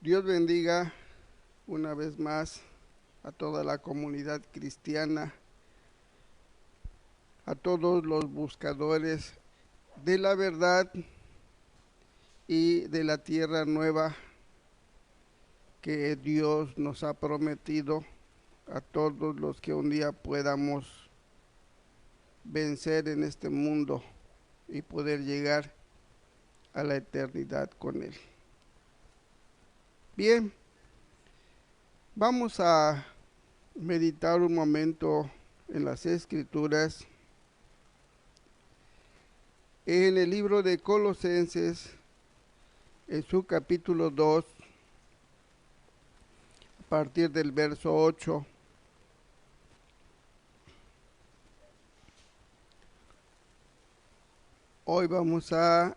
Dios bendiga una vez más a toda la comunidad cristiana, a todos los buscadores de la verdad y de la tierra nueva que Dios nos ha prometido, a todos los que un día podamos vencer en este mundo y poder llegar a la eternidad con Él. Bien, vamos a meditar un momento en las Escrituras. En el libro de Colosenses, en su capítulo 2, a partir del verso 8, hoy vamos a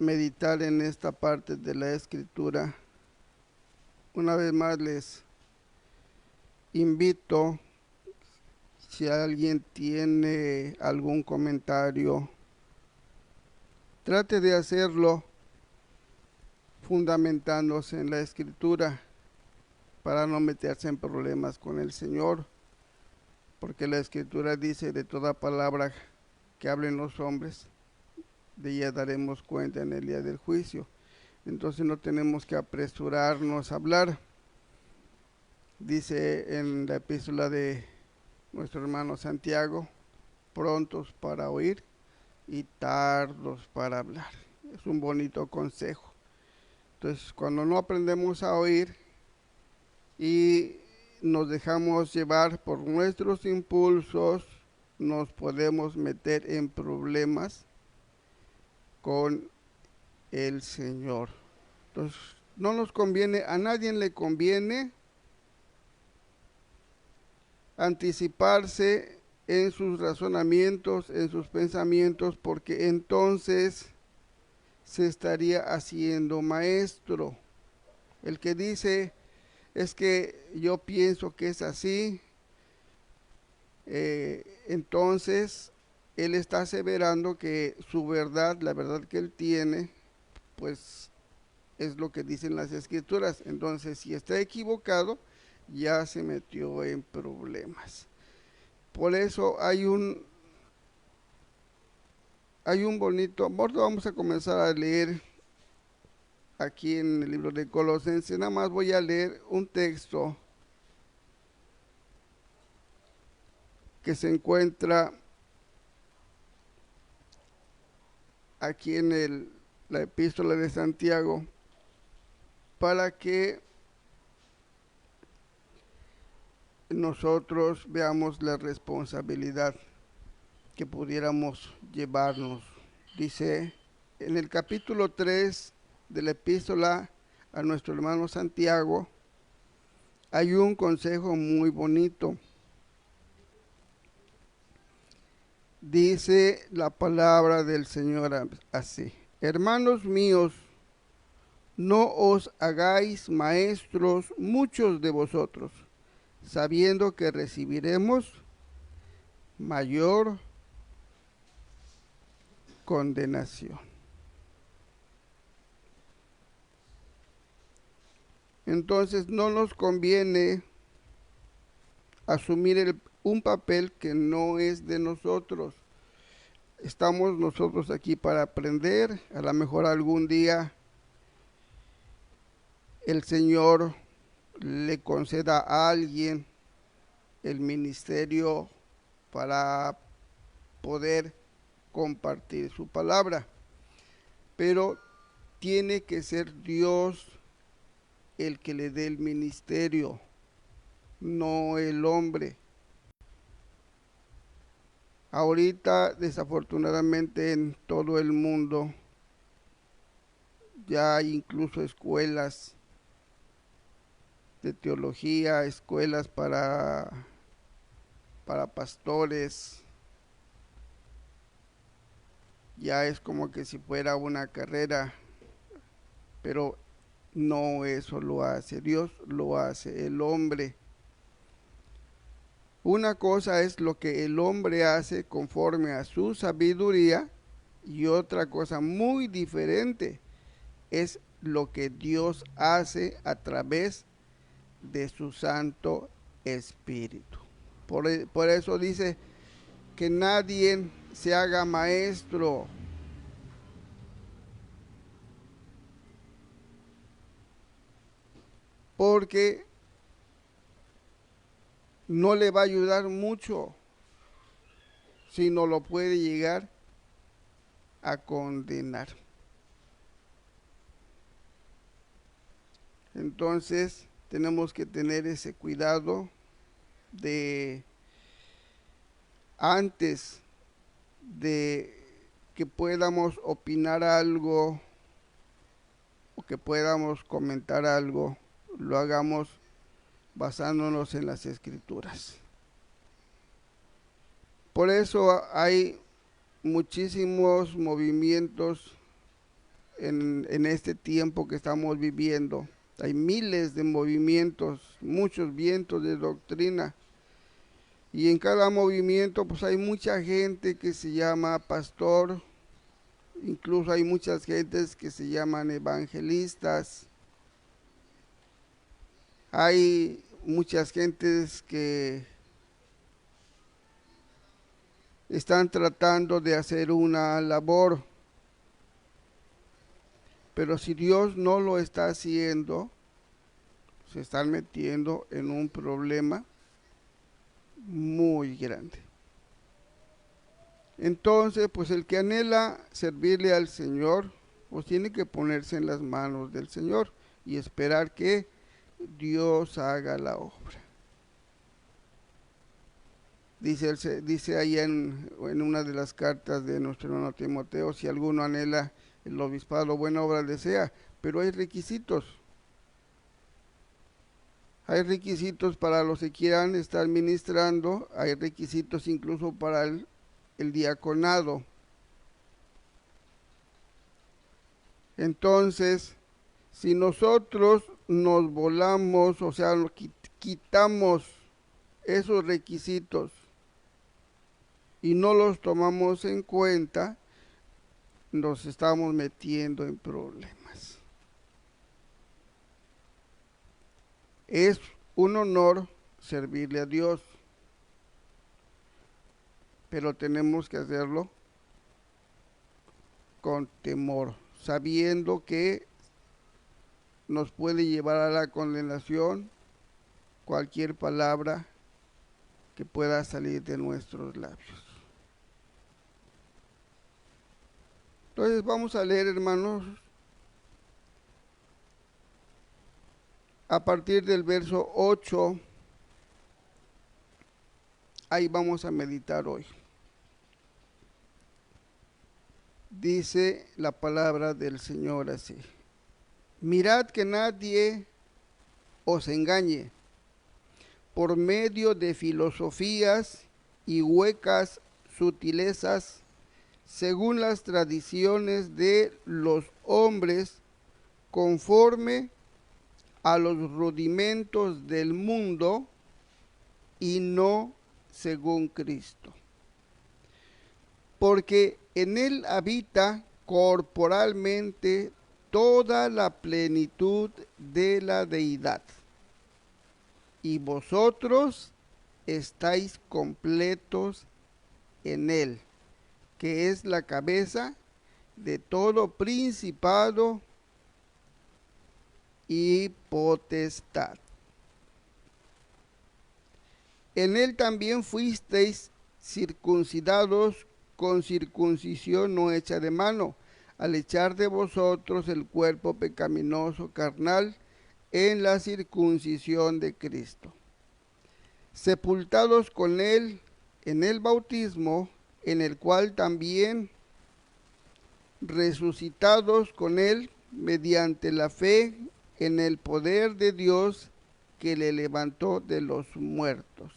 meditar en esta parte de la Escritura. Una vez más les invito, si alguien tiene algún comentario, trate de hacerlo fundamentándose en la Escritura para no meterse en problemas con el Señor, porque la Escritura dice: de toda palabra que hablen los hombres, de ella daremos cuenta en el día del juicio. Entonces no tenemos que apresurarnos a hablar. Dice en la epístola de nuestro hermano Santiago: prontos para oír y tardos para hablar. Es un bonito consejo. Entonces, cuando no aprendemos a oír y nos dejamos llevar por nuestros impulsos, nos podemos meter en problemas con el Señor. Entonces, no nos conviene, a nadie le conviene anticiparse en sus razonamientos, en sus pensamientos, porque entonces se estaría haciendo maestro. El que dice: es que yo pienso que es así, entonces él está aseverando que su verdad, la verdad que él tiene, pues es lo que dicen las Escrituras. Entonces, si está equivocado, ya se metió en problemas. Por eso hay un bonito, vamos a comenzar a leer aquí en el libro de Colosenses. Nada más voy a leer un texto que se encuentra aquí en la epístola de Santiago, para que nosotros veamos la responsabilidad que pudiéramos llevarnos. Dice en el capítulo 3 de la epístola a nuestro hermano Santiago, hay un consejo muy bonito. Dice la palabra del Señor así: hermanos míos, no os hagáis maestros muchos de vosotros, sabiendo que recibiremos mayor condenación. Entonces no nos conviene asumir un papel que no es de nosotros. Estamos nosotros aquí para aprender. A lo mejor algún día el Señor le conceda a alguien el ministerio para poder compartir su palabra, pero tiene que ser Dios el que le dé el ministerio, no el hombre. Ahorita, desafortunadamente, en todo el mundo ya hay incluso escuelas de teología, escuelas para pastores. Ya es como que si fuera una carrera, pero no eso lo hace Dios, lo hace el hombre. Una cosa es lo que el hombre hace conforme a su sabiduría, Y otra cosa muy diferente es lo que Dios hace a través de su Santo Espíritu. Por eso dice que nadie se haga maestro, porque no le va a ayudar mucho, sino lo puede llegar a condenar. Entonces tenemos que tener ese cuidado de antes de que podamos opinar algo o que podamos comentar algo, lo hagamos basándonos en las escrituras. Por eso hay muchísimos movimientos en este tiempo que estamos viviendo. Hay miles de movimientos, muchos vientos de doctrina. Y en cada movimiento pues hay mucha gente que se llama pastor, incluso hay muchas gentes que se llaman evangelistas. Hay muchas gentes que están tratando de hacer una labor, pero si Dios no lo está haciendo, se están metiendo en un problema muy grande. Entonces, pues el que anhela servirle al Señor, pues tiene que ponerse en las manos del Señor y esperar que Dios haga la obra. Dice ahí en una de las cartas de nuestro hermano Timoteo, si alguno anhela el obispado, buena obra desea, pero hay requisitos. Hay requisitos para los que quieran estar ministrando, hay requisitos incluso para el diaconado. Entonces, si nosotros nos volamos, o sea, quitamos esos requisitos y no los tomamos en cuenta, nos estamos metiendo en problemas. Es un honor servirle a Dios, pero tenemos que hacerlo con temor, sabiendo que nos puede llevar a la condenación cualquier palabra que pueda salir de nuestros labios. Entonces vamos a leer, hermanos, a partir del verso 8, ahí vamos a meditar hoy. Dice la palabra del Señor así: mirad que nadie os engañe por medio de filosofías y huecas sutilezas, según las tradiciones de los hombres, conforme a los rudimentos del mundo y no según Cristo. Porque en él habita corporalmente toda la plenitud de la deidad, y vosotros estáis completos en él, que es la cabeza de todo principado y potestad. En él también fuisteis circuncidados con circuncisión no hecha de mano, al echar de vosotros el cuerpo pecaminoso carnal en la circuncisión de Cristo, sepultados con él en el bautismo, en el cual también resucitados con él mediante la fe en el poder de Dios que le levantó de los muertos.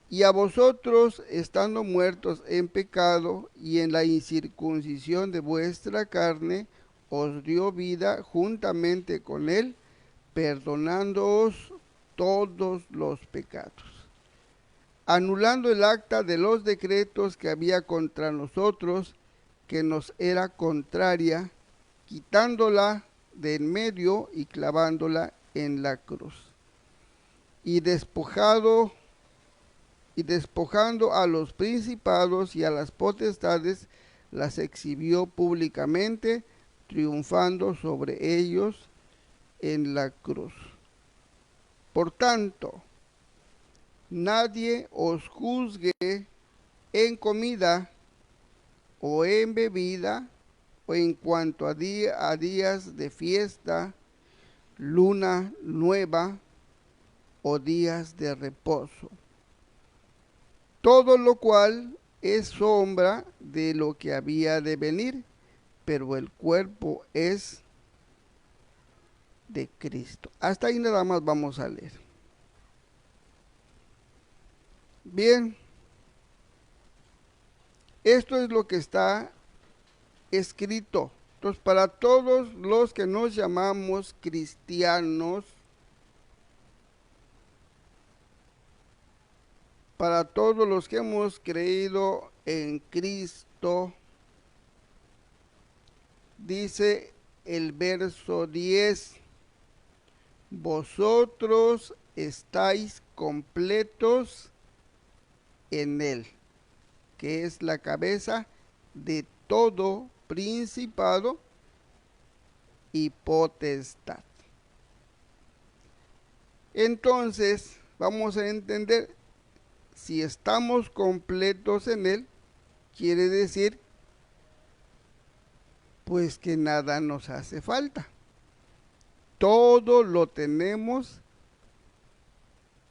Y a vosotros, estando muertos en pecado y en la incircuncisión de vuestra carne, os dio vida juntamente con él, perdonándoos todos los pecados. anulando el acta de los decretos que había contra nosotros, que nos era contraria, quitándola de en medio y clavándola en la cruz. Y despojando a los principados y a las potestades, las exhibió públicamente, triunfando sobre ellos en la cruz. Por tanto, nadie os juzgue en comida o en bebida, o en cuanto a días de fiesta, luna nueva o días de reposo. Todo lo cual es sombra de lo que había de venir, pero el cuerpo es de Cristo. Hasta ahí nada más vamos a leer. Bien, esto es lo que está escrito. Entonces, para todos los que nos llamamos cristianos, para todos los que hemos creído en Cristo, dice el verso 10, vosotros estáis completos en Él, que es la cabeza de todo principado y potestad. Entonces, vamos a entender, si estamos completos en Él, quiere decir, pues que nada nos hace falta. Todo lo tenemos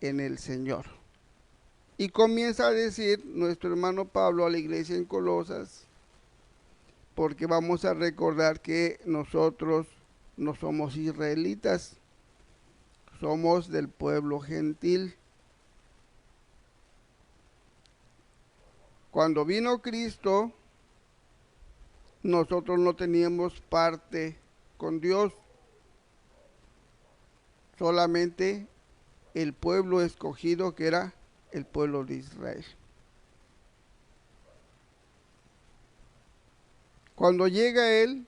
en el Señor. Y comienza a decir nuestro hermano Pablo a la iglesia en Colosas, porque vamos a recordar que nosotros no somos israelitas, somos del pueblo gentil. Cuando vino Cristo, nosotros no teníamos parte con Dios, solamente el pueblo escogido, que era el pueblo de Israel. Cuando llega Él,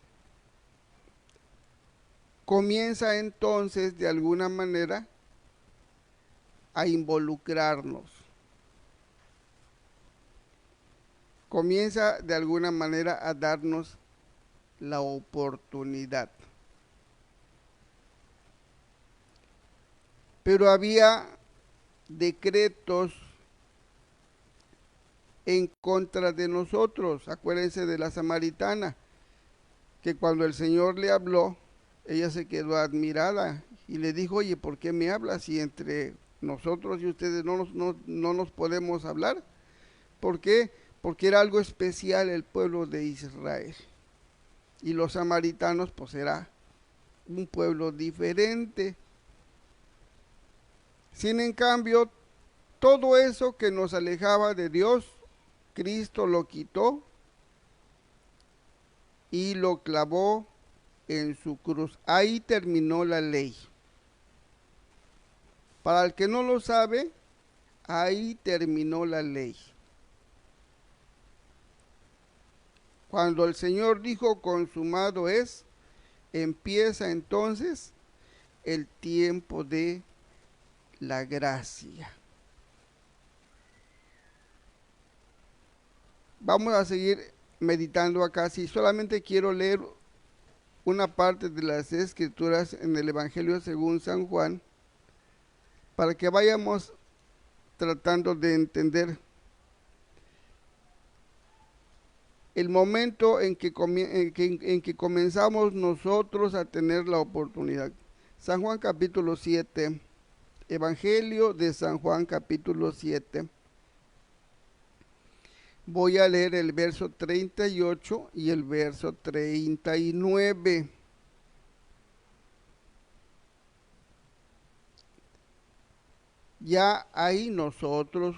comienza entonces de alguna manera a involucrarnos. Comienza de alguna manera a darnos la oportunidad. Pero había decretos en contra de nosotros. Acuérdense de la samaritana, que cuando el Señor le habló, ella se quedó admirada y le dijo, oye, ¿por qué me hablas si entre nosotros y ustedes no nos podemos hablar? ¿Por qué? Porque era algo especial el pueblo de Israel. Y los samaritanos, pues era un pueblo diferente. Sin en cambio, todo eso que nos alejaba de Dios, Cristo lo quitó y lo clavó en su cruz. Ahí terminó la ley. Para el que no lo sabe, ahí terminó la ley. Cuando el Señor dijo consumado es, empieza entonces el tiempo de la gracia. Vamos a seguir meditando acá. Si solamente quiero leer una parte de las escrituras en el Evangelio según San Juan, para que vayamos tratando de entender el momento en que comenzamos nosotros a tener la oportunidad. San Juan capítulo 7, Evangelio de San Juan capítulo 7. Voy a leer el verso 38 y el verso 39. Ya ahí nosotros,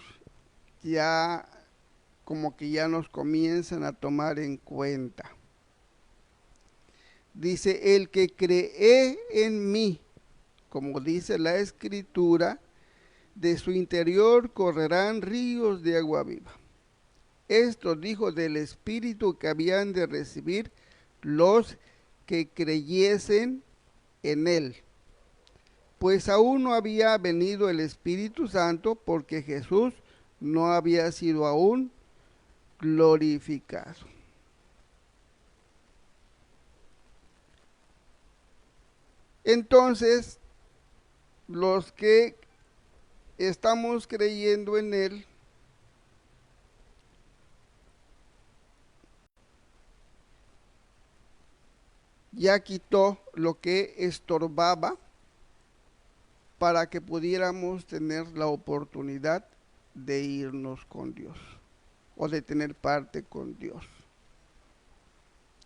ya como que ya nos comienzan a tomar en cuenta. Dice, el que cree en mí, como dice la Escritura, de su interior correrán ríos de agua viva. Esto dijo del Espíritu que habían de recibir los que creyesen en él, pues aún no había venido el Espíritu Santo, porque Jesús no había sido aún glorificado. Entonces, los que estamos creyendo en él, ya quitó lo que estorbaba para que pudiéramos tener la oportunidad de irnos con Dios o de tener parte con Dios.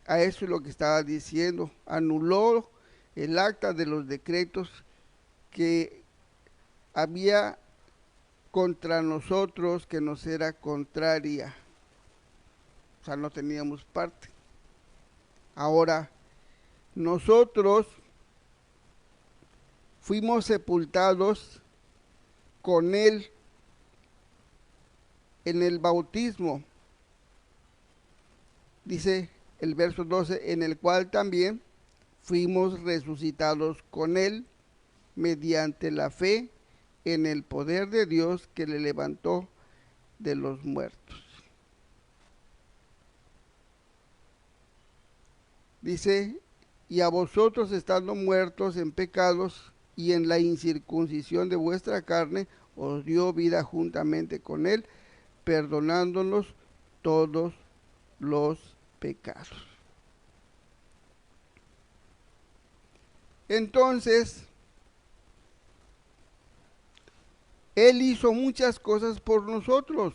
A eso es lo que estaba diciendo. Anuló el acta de los decretos que había contra nosotros, que nos era contraria. O sea, no teníamos parte. Ahora, nosotros fuimos sepultados con él en el bautismo. Dice el verso 12, en el cual también fuimos resucitados con él mediante la fe en el poder de Dios que le levantó de los muertos. Dice, y a vosotros estando muertos en pecados y en la incircuncisión de vuestra carne, os dio vida juntamente con él, perdonándonos todos los pecados. Entonces, él hizo muchas cosas por nosotros.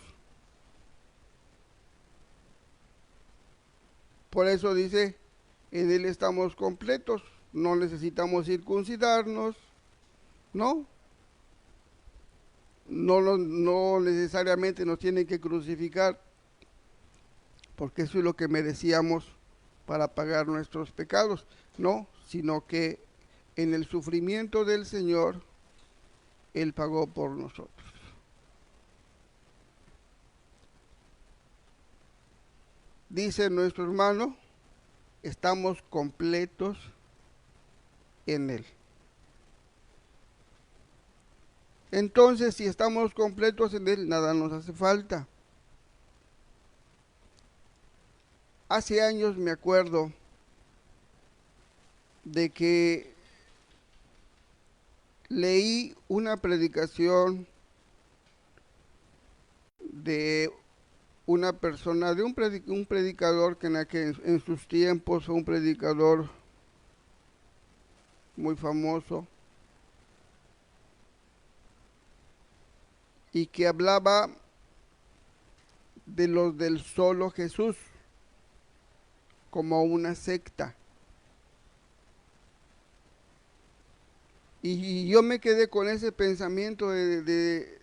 Por eso dice, en él estamos completos, no necesitamos circuncidarnos, ¿no? No necesariamente nos tienen que crucificar, porque eso es lo que merecíamos para pagar nuestros pecados, no, sino que en el sufrimiento del Señor, Él pagó por nosotros. Dice nuestro hermano, estamos completos en Él. Entonces, si estamos completos en Él, nada nos hace falta. Hace años me acuerdo de que leí una predicación de una persona, de un predicador que en sus tiempos fue un predicador muy famoso, y que hablaba de los del solo Jesús como una secta. Y yo me quedé con ese pensamiento de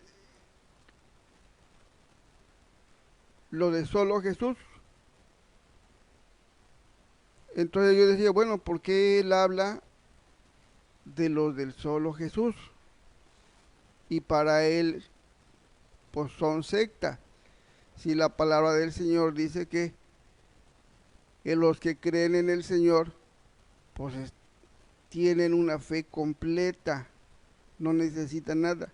lo de solo Jesús. Entonces yo decía, bueno, ¿por qué él habla de los del solo Jesús? Y para él, pues son secta. Si la palabra del Señor dice que los que creen en el Señor, pues tienen una fe completa, no necesitan nada.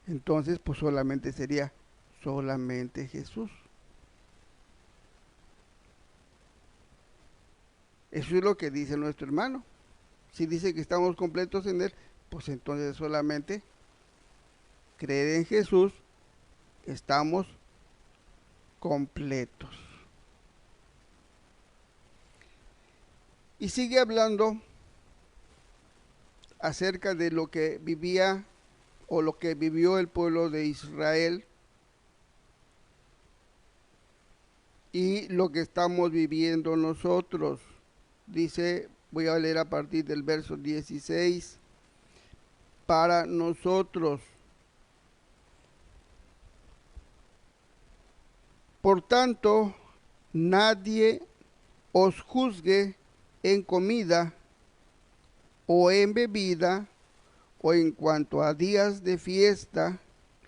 Entonces, pues solamente sería solamente Jesús. Eso es lo que dice nuestro hermano. Si dice que estamos completos en Él, pues entonces solamente creer en Jesús, estamos completos. Y sigue hablando acerca de lo que vivía o lo que vivió el pueblo de Israel y lo que estamos viviendo nosotros. Dice, voy a leer a partir del verso 16, para nosotros. Por tanto, nadie os juzgue en comida o en bebida o en cuanto a días de fiesta,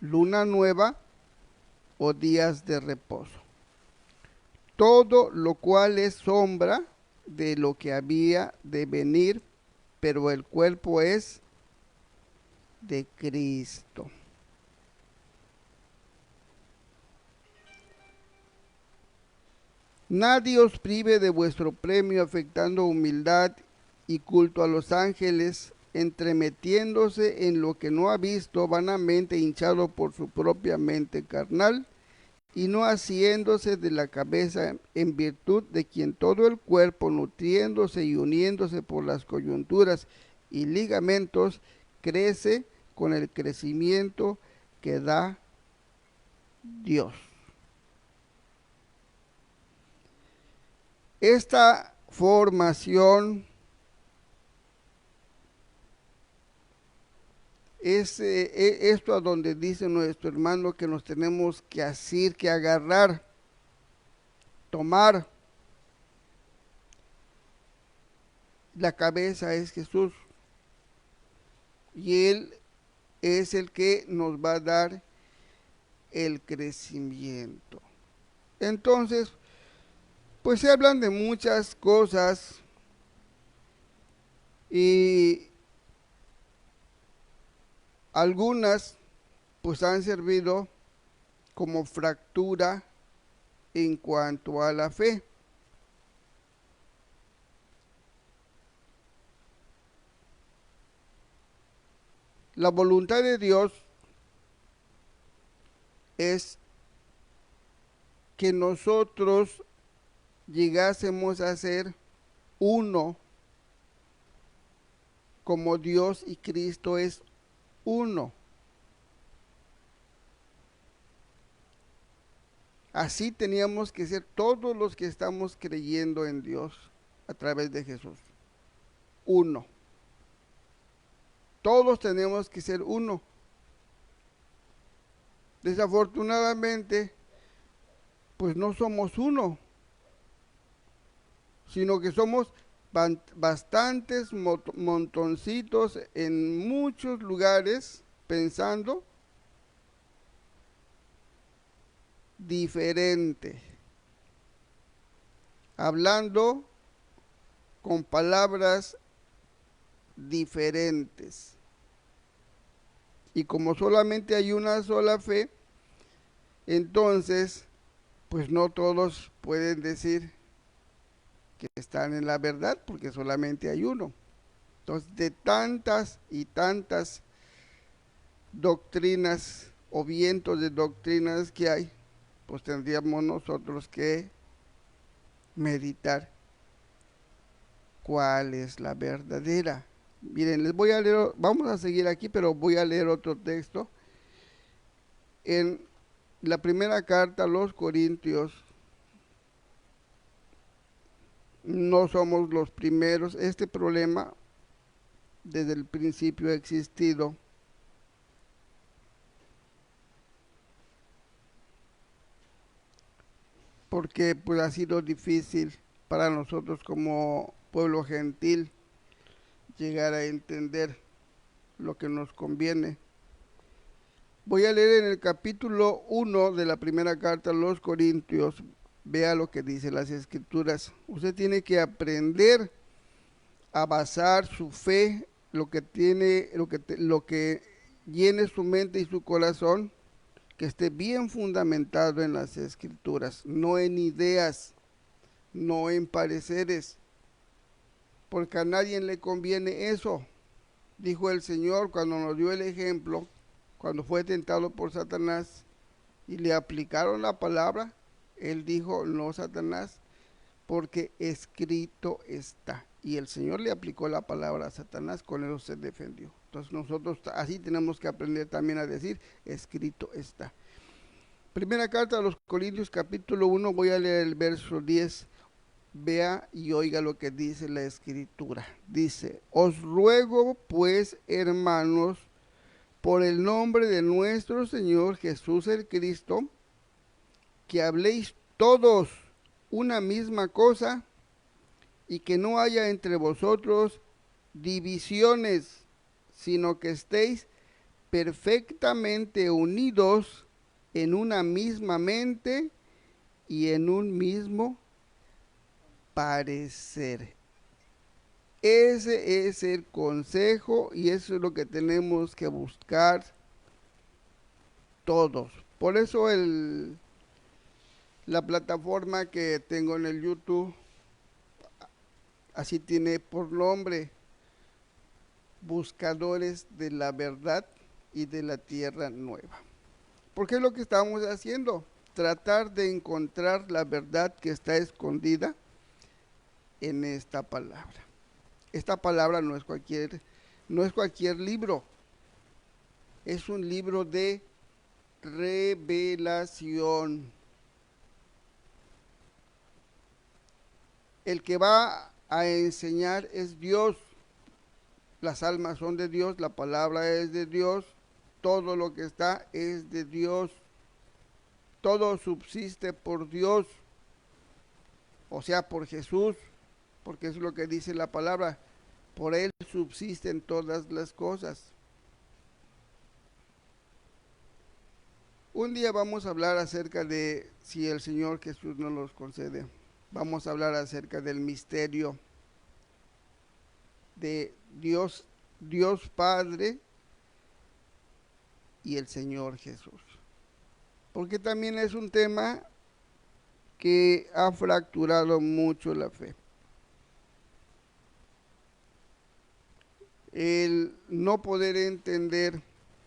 luna nueva o días de reposo. Todo lo cual es sombra de lo que había de venir, pero el cuerpo es de Cristo. Nadie os prive de vuestro premio, afectando humildad y culto a los ángeles, entremetiéndose en lo que no ha visto, vanamente hinchado por su propia mente carnal, y no haciéndose de la cabeza, en virtud de quien todo el cuerpo, nutriéndose y uniéndose por las coyunturas y ligamentos, crece con el crecimiento que da Dios. Esta formación es esto a donde dice nuestro hermano que nos tenemos que asir, que agarrar, tomar. La cabeza es Jesús y Él es el que nos va a dar el crecimiento. Entonces, pues se hablan de muchas cosas y algunas pues han servido como fractura en cuanto a la fe. La voluntad de Dios es que nosotros llegásemos a ser uno, como Dios y Cristo es uno. Así teníamos que ser todos los que estamos creyendo en Dios a través de Jesús. Uno. Todos tenemos que ser uno. Desafortunadamente, pues no somos uno, sino que somos bastantes montoncitos en muchos lugares pensando diferente, hablando con palabras diferentes. Y como solamente hay una sola fe, entonces, pues no todos pueden decir que están en la verdad, porque solamente hay uno. Entonces, de tantas y tantas doctrinas o vientos de doctrinas que hay, pues tendríamos nosotros que meditar cuál es la verdadera. Miren, les voy a leer, vamos a seguir aquí, pero voy a leer otro texto. En la primera carta a los Corintios, no somos los primeros. Este problema desde el principio ha existido. Porque pues ha sido difícil para nosotros como pueblo gentil llegar a entender lo que nos conviene. Voy a leer en el capítulo 1 de la primera carta a los Corintios. Vea lo que dice las Escrituras. Usted tiene que aprender a basar su fe, lo que llene su mente y su corazón, que esté bien fundamentado en las Escrituras, no en ideas, no en pareceres, porque a nadie le conviene eso. Dijo el Señor cuando nos dio el ejemplo, cuando fue tentado por Satanás y le aplicaron la palabra, él dijo: no, Satanás, porque escrito está. Y el Señor le aplicó la palabra a Satanás, con eso se defendió. Entonces nosotros así tenemos que aprender también a decir: escrito está. Primera carta a los Corintios, capítulo 1, voy a leer el verso 10. Vea y oiga lo que dice la Escritura. Dice: os ruego pues, hermanos, por el nombre de nuestro Señor Jesús el Cristo, que habléis todos una misma cosa, y que no haya entre vosotros divisiones, sino que estéis perfectamente unidos en una misma mente y en un mismo parecer. Ese es el consejo y eso es lo que tenemos que buscar todos. Por eso la plataforma que tengo en el YouTube, así tiene por nombre, Buscadores de la Verdad y de la Tierra Nueva. Porque es lo que estamos haciendo, tratar de encontrar la verdad que está escondida en esta palabra. Esta palabra no es cualquier libro, es un libro de revelación. El que va a enseñar es Dios. Las almas son de Dios, la palabra es de Dios, todo lo que está es de Dios, todo subsiste por Dios, o sea, por Jesús, porque es lo que dice la palabra, por Él subsisten todas las cosas. Un día vamos a hablar acerca de, si el Señor Jesús nos los concede, vamos a hablar acerca del misterio de Dios Padre y el Señor Jesús. Porque también es un tema que ha fracturado mucho la fe. El no poder entender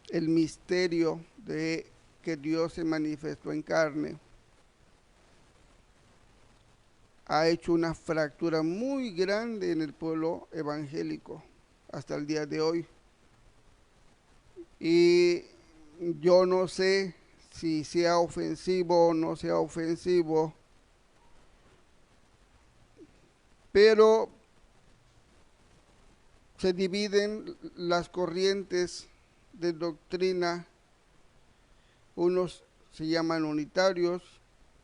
el misterio de que Dios se manifestó en carne ha hecho una fractura muy grande en el pueblo evangélico hasta el día de hoy. Y yo no sé si sea ofensivo o no sea ofensivo, pero se dividen las corrientes de doctrina, unos se llaman unitarios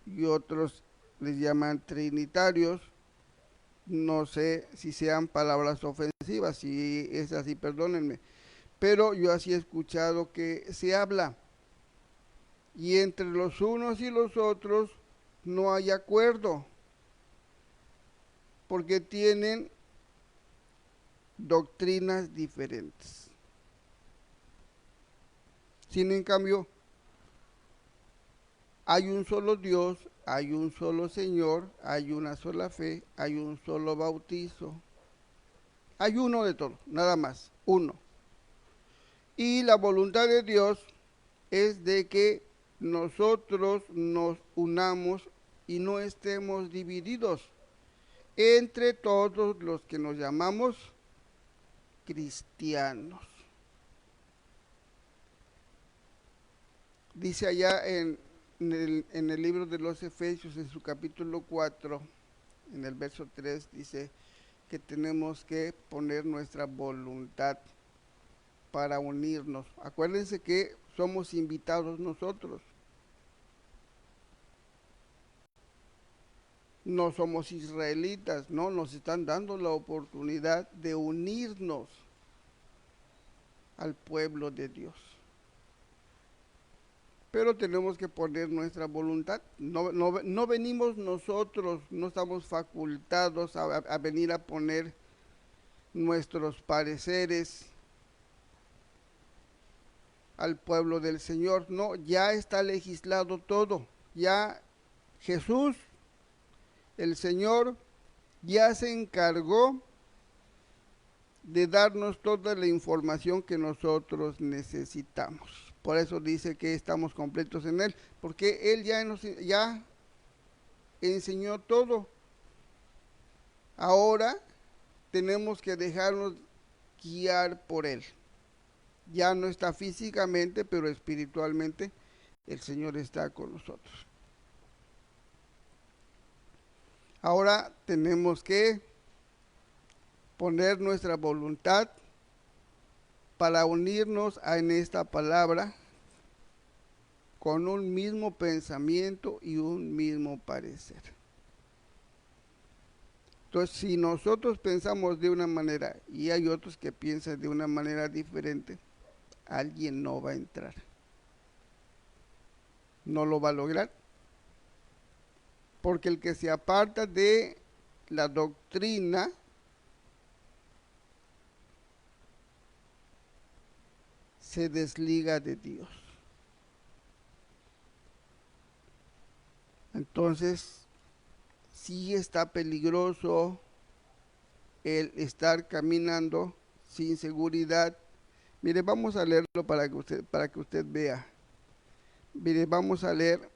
y otros les llaman trinitarios. No sé si sean palabras ofensivas, si es así, perdónenme, pero yo así he escuchado que se habla, y entre los unos y los otros no hay acuerdo, porque tienen doctrinas diferentes. Sin en cambio, hay un solo Dios, hay un solo Señor, hay una sola fe, hay un solo bautizo, hay uno de todo, nada más, uno. Y la voluntad de Dios es de que nosotros nos unamos y no estemos divididos entre todos los que nos llamamos cristianos. Dice allá en el libro de los Efesios, en su capítulo 4, en el verso 3, dice que tenemos que poner nuestra voluntad para unirnos. Acuérdense que somos invitados nosotros. No somos israelitas, no, nos están dando la oportunidad de unirnos al pueblo de Dios. Pero tenemos que poner nuestra voluntad. No venimos nosotros, no estamos facultados a venir a poner nuestros pareceres al pueblo del Señor. No, ya está legislado todo. Ya Jesús, el Señor, ya se encargó de darnos toda la información que nosotros necesitamos. Por eso dice que estamos completos en Él, porque Él ya enseñó todo. Ahora tenemos que dejarnos guiar por Él. Ya no está físicamente, pero espiritualmente el Señor está con nosotros. Ahora tenemos que poner nuestra voluntad para unirnos en esta palabra con un mismo pensamiento y un mismo parecer. Entonces, si nosotros pensamos de una manera y hay otros que piensan de una manera diferente, alguien no va a entrar. No lo va a lograr. Porque el que se aparta de la doctrina se desliga de Dios. Entonces, sí está peligroso el estar caminando sin seguridad. Mire, vamos a leerlo para que usted vea. Mire, vamos a leer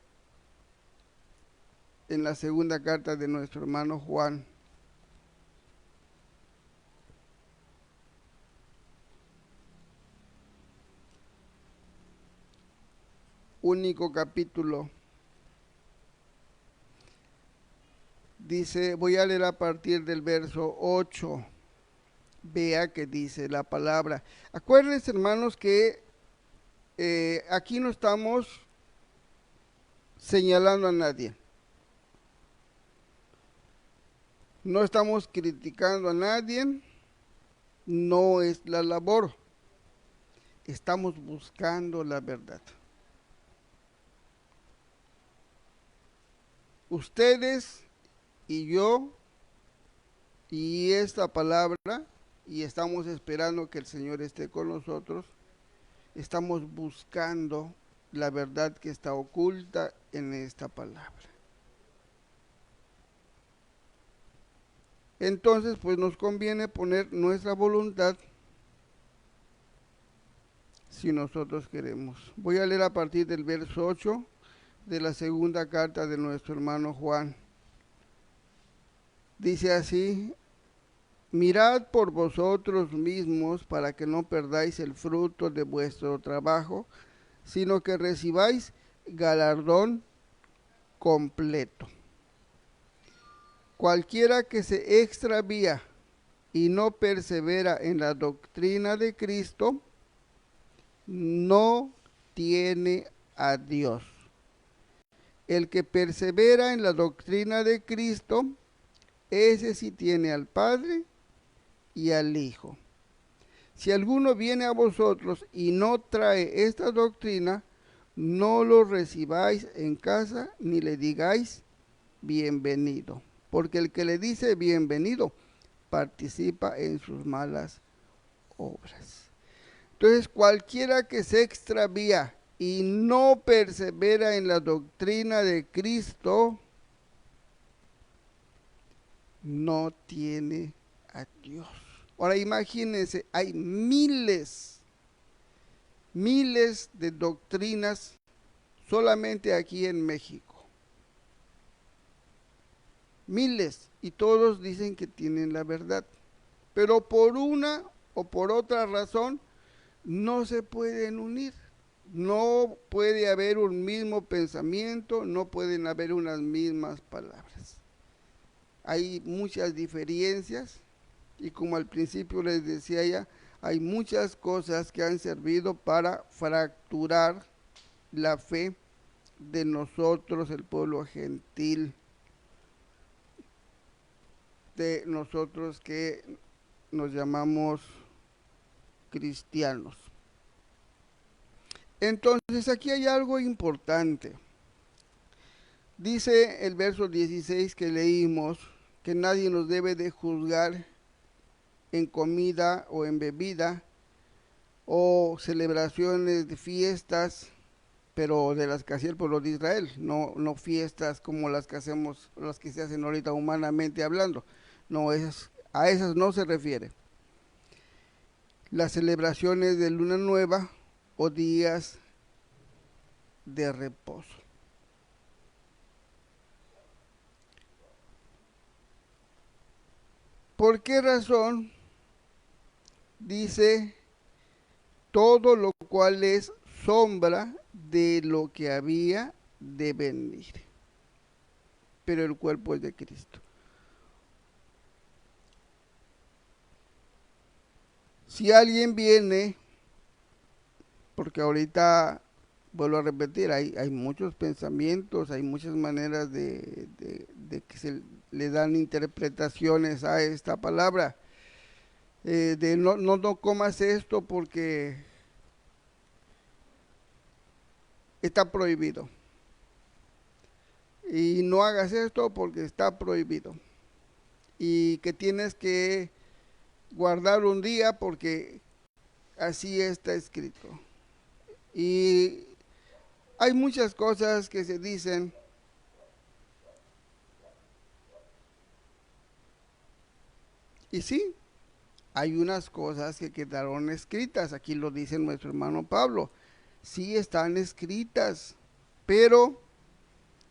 en la segunda carta de nuestro hermano Juan. Único capítulo. Dice, voy a leer a partir del verso 8. Vea que dice la palabra. Acuérdense, hermanos, que aquí no estamos señalando a nadie. No estamos criticando a nadie. No es la labor. Estamos buscando la verdad. Ustedes y yo y esta palabra, y estamos esperando que el Señor esté con nosotros, estamos buscando la verdad que está oculta en esta palabra. Entonces, pues nos conviene poner nuestra voluntad si nosotros queremos. Voy a leer a partir del verso 8 de la segunda carta de nuestro hermano Juan. Dice así: mirad por vosotros mismos para que no perdáis el fruto de vuestro trabajo, sino que recibáis galardón completo. Cualquiera que se extravía y no persevera en la doctrina de Cristo, no tiene a Dios. El que persevera en la doctrina de Cristo, ese sí tiene al Padre y al Hijo. Si alguno viene a vosotros y no trae esta doctrina, no lo recibáis en casa ni le digáis bienvenido, porque el que le dice bienvenido participa en sus malas obras. Entonces, cualquiera que se extravía y no persevera en la doctrina de Cristo, no tiene a Dios. Ahora imagínense, hay miles de doctrinas solamente aquí en México. Miles, y todos dicen que tienen la verdad. Pero por una o por otra razón no se pueden unir. No puede haber un mismo pensamiento, no pueden haber unas mismas palabras. Hay muchas diferencias y como al principio les decía ya, hay muchas cosas que han servido para fracturar la fe de nosotros, el pueblo gentil, de nosotros que nos llamamos cristianos. Entonces aquí hay algo importante. Dice el verso 16 que leímos que nadie nos debe de juzgar en comida o en bebida o celebraciones de fiestas, pero de las que hacía el pueblo de Israel, no fiestas como las que hacemos, las que se hacen ahorita humanamente hablando. No, a esas no se refiere. Las celebraciones de luna nueva o días de reposo. ¿Por qué razón? Dice, todo lo cual es sombra de lo que había de venir. Pero el cuerpo es de Cristo. Si alguien viene, porque ahorita, vuelvo a repetir, hay muchos pensamientos, hay muchas maneras de le dan interpretaciones a esta palabra. De no comas esto porque está prohibido. Y no hagas esto porque está prohibido. Y que tienes que guardar un día porque así está escrito. Y hay muchas cosas que se dicen y sí, hay unas cosas que quedaron escritas, aquí lo dice nuestro hermano Pablo, sí están escritas, pero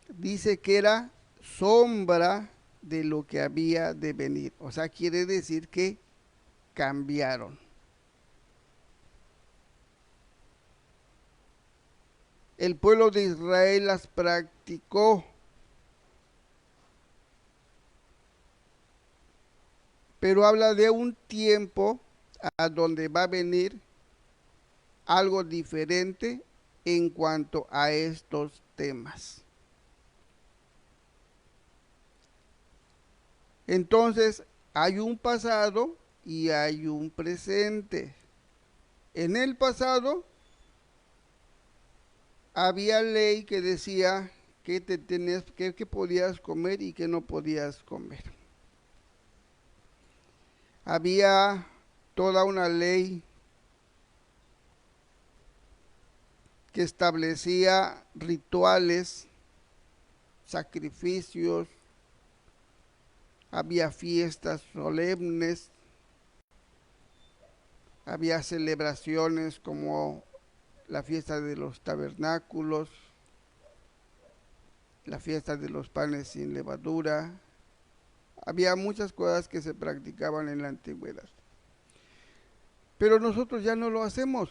dice que era sombra de lo que había de venir. O sea, quiere decir que cambiaron. El pueblo de Israel las practicó, pero habla de un tiempo a donde va a venir algo diferente en cuanto a estos temas. Entonces, hay un pasado y hay un presente. En el pasado había ley que decía que te tenías, que podías comer y que no podías comer. Había toda una ley que establecía rituales, sacrificios, había fiestas solemnes, había celebraciones como la fiesta de los tabernáculos, la fiesta de los panes sin levadura. Había muchas cosas que se practicaban en la antigüedad. Pero nosotros ya no lo hacemos.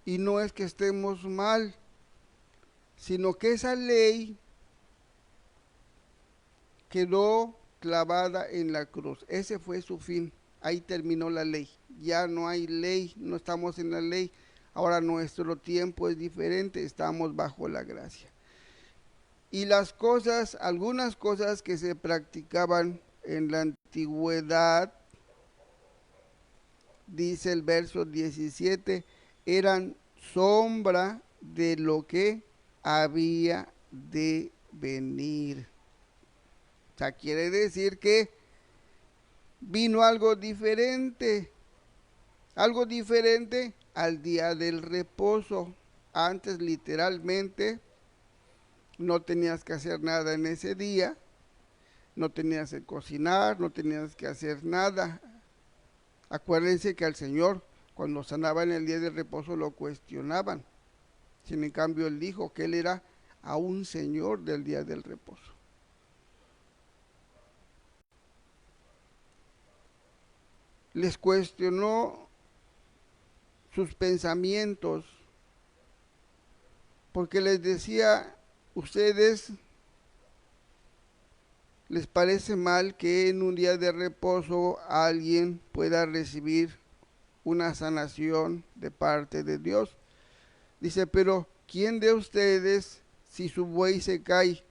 Y no es que estemos mal, sino que esa ley quedó clavada en la cruz. Ese fue su fin. Ahí terminó la ley. Ya no hay ley, no estamos en la ley. Ahora nuestro tiempo es diferente, estamos bajo la gracia. Y las cosas, algunas cosas que se practicaban en la antigüedad, dice el verso 17, eran sombra de lo que había de venir. O sea, quiere decir que vino algo diferente al día del reposo. Antes literalmente no tenías que hacer nada en ese día, no tenías que cocinar, no tenías que hacer nada. Acuérdense que al Señor, cuando sanaba en el día del reposo, lo cuestionaban. Sin en cambio, él dijo que él era a un Señor del día del reposo. Les cuestionó sus pensamientos, porque les decía, ustedes les parece mal que en un día de reposo alguien pueda recibir una sanación de parte de Dios. Dice, pero ¿quién de ustedes, si su buey se cae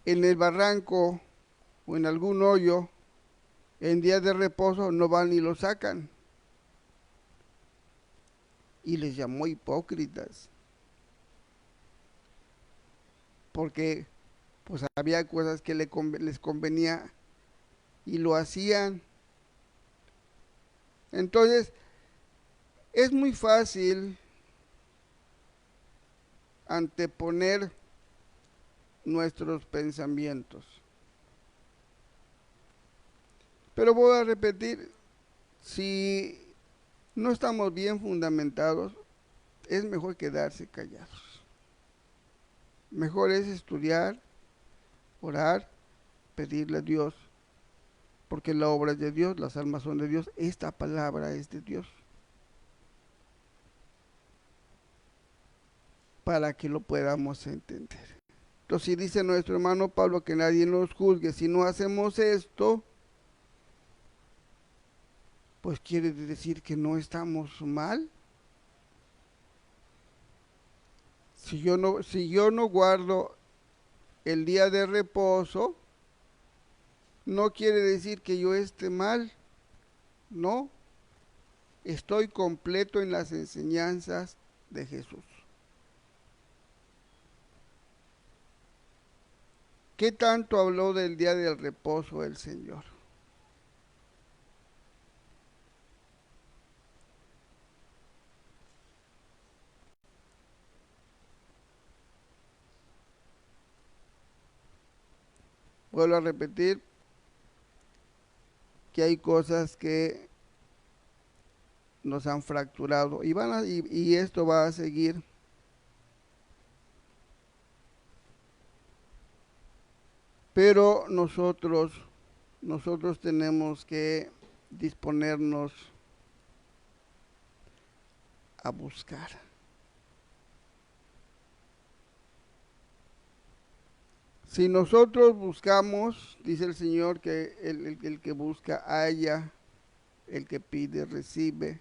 en el barranco o en algún hoyo, en día de reposo no van y lo sacan? Y les llamó hipócritas, porque pues había cosas que les convenía y lo hacían. Entonces, es muy fácil anteponer nuestros pensamientos. Pero voy a repetir, si no estamos bien fundamentados, es mejor quedarse callados. Mejor es estudiar, orar, pedirle a Dios, porque la obra es de Dios, las almas son de Dios, esta palabra es de Dios, para que lo podamos entender. Entonces, si dice nuestro hermano Pablo que nadie nos juzgue si no hacemos esto, pues quiere decir que no estamos mal. Si yo no guardo el día de reposo no quiere decir que yo esté mal, no. Estoy completo en las enseñanzas de Jesús. ¿Qué tanto habló del día del reposo el Señor? Vuelvo a repetir que hay cosas que nos han fracturado y esto va a seguir. Pero nosotros tenemos que disponernos a buscar. Si nosotros buscamos, dice el Señor, que el que busca halla, el que pide recibe.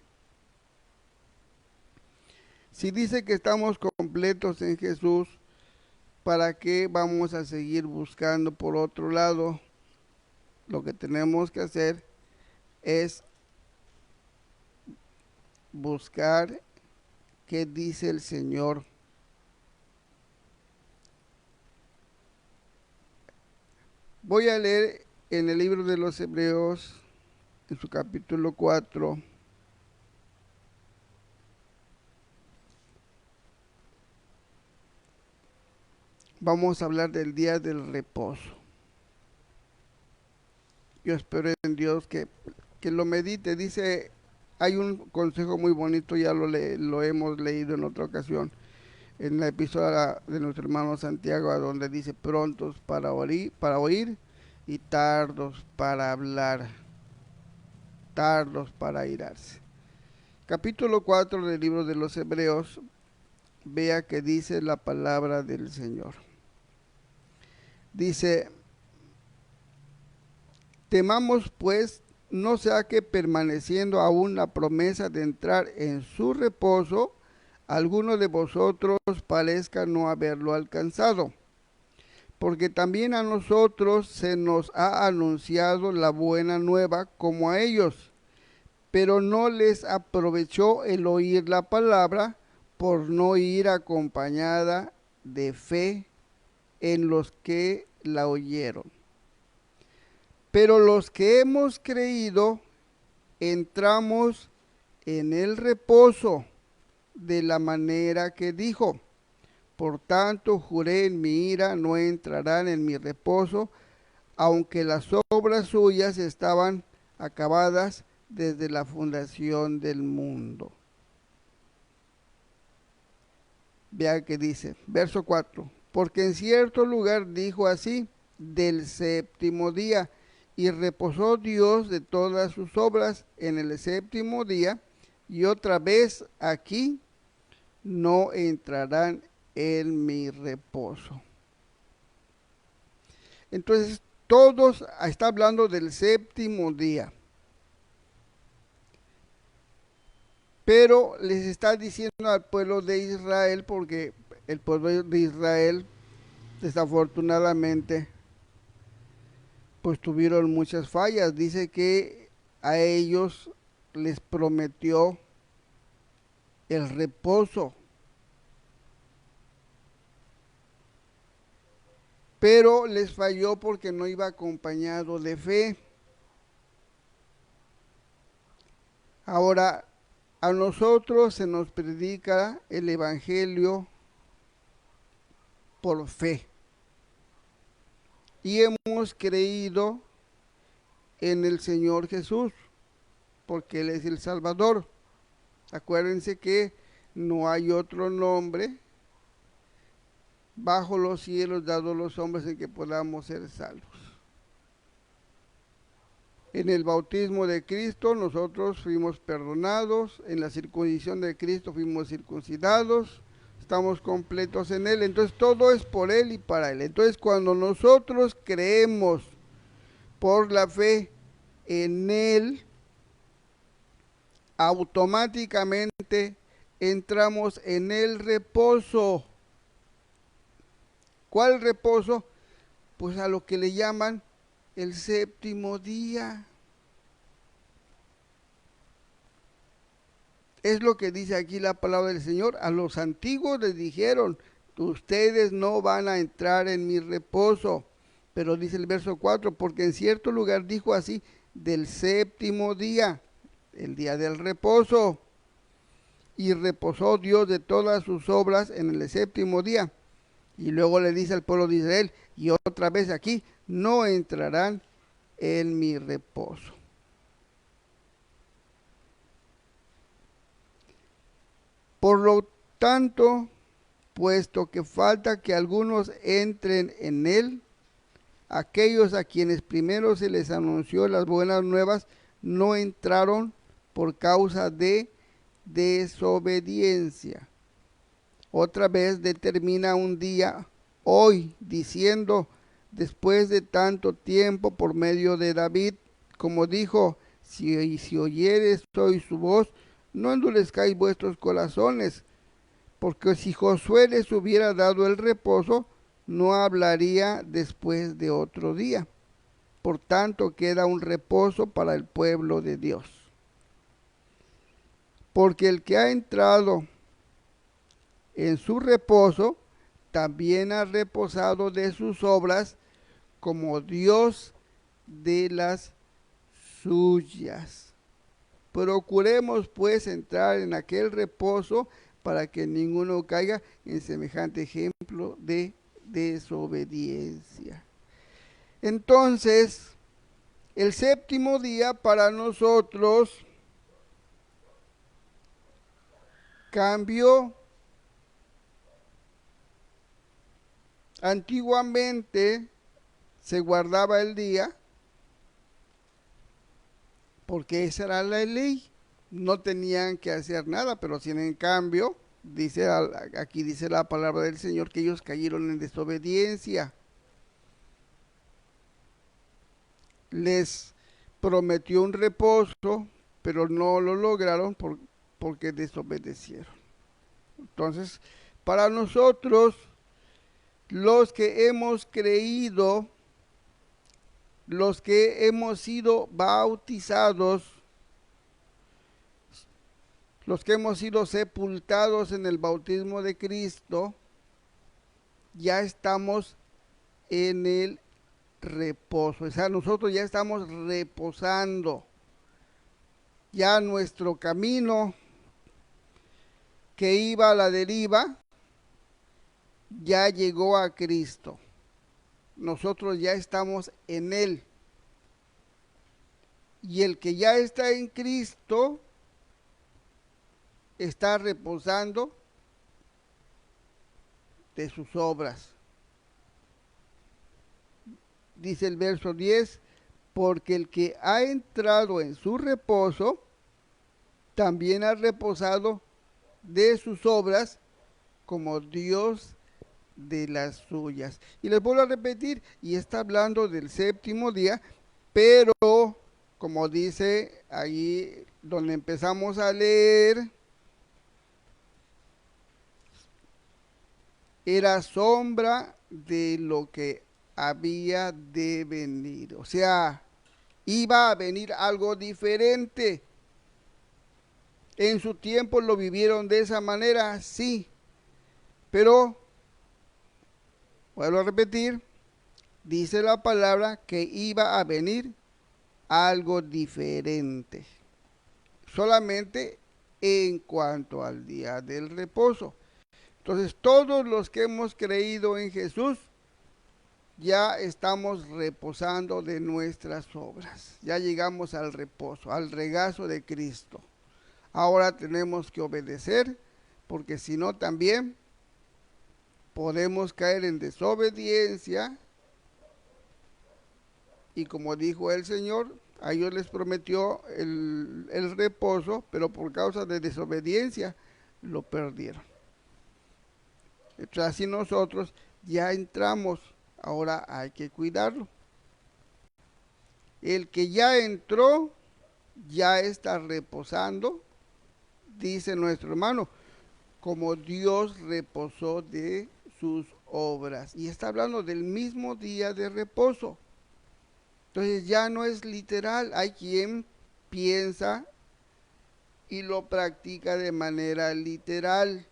Si dice que estamos completos en Jesús, ¿para qué vamos a seguir buscando por otro lado? Lo que tenemos que hacer es buscar qué dice el Señor. Voy a leer en el libro de los Hebreos, en su capítulo 4. Vamos a hablar del día del reposo. Yo espero en Dios que lo medite. Dice, hay un consejo muy bonito, ya lo hemos leído en otra ocasión, en la epístola de nuestro hermano Santiago, a donde dice, prontos para oír y tardos para hablar, tardos para airarse. Capítulo 4 del libro de los Hebreos, vea que dice la palabra del Señor. Dice, temamos pues, no sea que permaneciendo aún la promesa de entrar en su reposo, alguno de vosotros parezca no haberlo alcanzado. Porque también a nosotros se nos ha anunciado la buena nueva como a ellos, pero no les aprovechó el oír la palabra por no ir acompañada de fe en los que la oyeron. Pero los que hemos creído entramos en el reposo de la manera que dijo. Por tanto, juré en mi ira, no entrarán en mi reposo, aunque las obras suyas estaban acabadas desde la fundación del mundo. Vea que dice, verso 4, porque en cierto lugar dijo así, del séptimo día, y reposó Dios de todas sus obras en el séptimo día, y otra vez aquí no entrarán en mi reposo. Entonces, todos está hablando del séptimo día. Pero les está diciendo al pueblo de Israel, porque el pueblo de Israel, desafortunadamente, pues tuvieron muchas fallas. Dice que a ellos les prometió el reposo, pero les falló porque no iba acompañado de fe. Ahora, a nosotros se nos predica el Evangelio por fe. Y hemos creído en el Señor Jesús, porque Él es el Salvador. Acuérdense que no hay otro nombre bajo los cielos dado a los hombres en que podamos ser salvos. En el bautismo de Cristo nosotros fuimos perdonados, en la circuncisión de Cristo fuimos circuncidados, estamos completos en Él, entonces todo es por Él y para Él. Entonces cuando nosotros creemos por la fe en Él, automáticamente entramos en el reposo. ¿Cuál reposo? Pues a lo que le llaman el séptimo día. Es lo que dice aquí la palabra del Señor. A los antiguos les dijeron, ustedes no van a entrar en mi reposo. Pero dice el verso 4, porque en cierto lugar dijo así, del séptimo día, el día del reposo. Y reposó Dios de todas sus obras en el séptimo día. Y luego le dice al pueblo de Israel, y otra vez aquí, no entrarán en mi reposo. Por lo tanto, puesto que falta que algunos entren en él, aquellos a quienes primero se les anunció las buenas nuevas no entraron por causa de desobediencia. Otra vez determina un día, hoy, diciendo, después de tanto tiempo por medio de David, como dijo, si oyeres hoy su voz, no endurezcáis vuestros corazones, porque si Josué les hubiera dado el reposo, no hablaría después de otro día. Por tanto, queda un reposo para el pueblo de Dios. Porque el que ha entrado en su reposo, también ha reposado de sus obras, como Dios de las suyas. Procuremos pues entrar en aquel reposo para que ninguno caiga en semejante ejemplo de desobediencia. Entonces, el séptimo día para nosotros cambió. Antiguamente se guardaba el día porque esa era la ley, no tenían que hacer nada, pero sin en cambio, aquí dice la palabra del Señor que ellos cayeron en desobediencia. Les prometió un reposo, pero no lo lograron porque desobedecieron. Entonces, para nosotros, los que hemos creído, los que hemos sido bautizados, los que hemos sido sepultados en el bautismo de Cristo, ya estamos en el reposo. O sea, nosotros ya estamos reposando. Ya nuestro camino que iba a la deriva ya llegó a Cristo. Nosotros ya estamos en Él. Y el que ya está en Cristo está reposando de sus obras. Dice el verso 10, porque el que ha entrado en su reposo, también ha reposado de sus obras, como Dios de las suyas. Y les vuelvo a repetir, y está hablando del séptimo día, pero como dice ahí donde empezamos a leer, era sombra de lo que había de venir. O sea, iba a venir algo diferente. En su tiempo lo vivieron de esa manera, sí, pero vuelvo a repetir, dice la palabra que iba a venir algo diferente, solamente en cuanto al día del reposo. Entonces, todos los que hemos creído en Jesús, ya estamos reposando de nuestras obras. Ya llegamos al reposo, al regazo de Cristo. Ahora tenemos que obedecer, porque si no también podemos caer en desobediencia. Y como dijo el Señor, a ellos les prometió el reposo, pero por causa de desobediencia lo perdieron. Entonces así nosotros ya entramos, ahora hay que cuidarlo. El que ya entró, ya está reposando, dice nuestro hermano, como Dios reposó de sus obras. Y está hablando del mismo día de reposo. Entonces ya no es literal. Hay quien piensa y lo practica de manera literal.